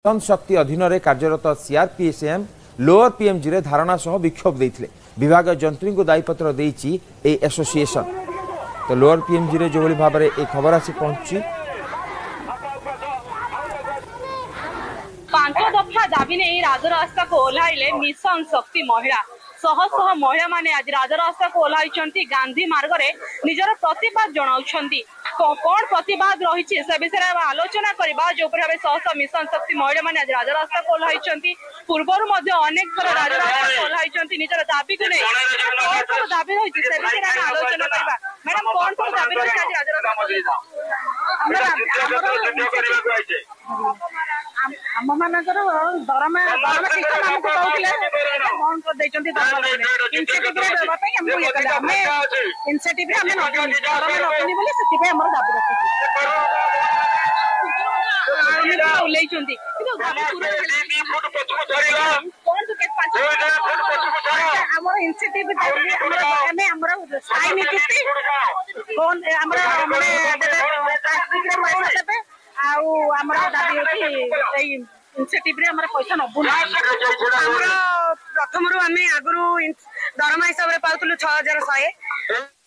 Mission शक्ति अधीन में कार्यरत सीआरपीएम लोअर पीएमजी रे धारणा सह विक्षोभ देते विभाग जंत्री को दायीपत्र देती एसोसिएशन। तो लोअर पीएमजी रे जो भाव में एक खबर आसी पहुंची 5 दफा दाबी नहीं राजरास्ता को ओह्लैले मिशन शक्ति महिला शह शह महिला माने आज राजरास्ता को ओह्लैचंती गांधी मार्ग रे निजर प्रतिबाद जणाउछंती। कौन प्रतिबाद रही से विषय आलोचना करबा जो भाव शह शह मिशन शक्ति महिला माने आज राजरास्ता को ओह्लैचंती। पूर्वर मध्य अनेक थर राजरास्ता को ओह्लैचंती निजर दाबी को नहीं कौन सब दाबी रही से विषय आलोचना करबा। मैडम कौन सब दाबी रही आज राजरास्ता आम मानकर दरमा दरमा सिस्टम हमको कहउथिले बंद कर दैचंती इनसेटिव रे देबा पई हमको ये कहला हमें इनसेटिव रे हमें दरमा नकनी बोले सेति पे हमर दाबी रखी उलेचंती किंतु दाबी पूरा कौन तो के पास हमर इनसेटिव हमें हमर स्थायी नीति कौन हमर माने पैसा देबे आमर दाबी होती इनसेटिव रे हमर पैसा नबु प्रथम आम आगु दरमा हिसाब से पाउलु 6100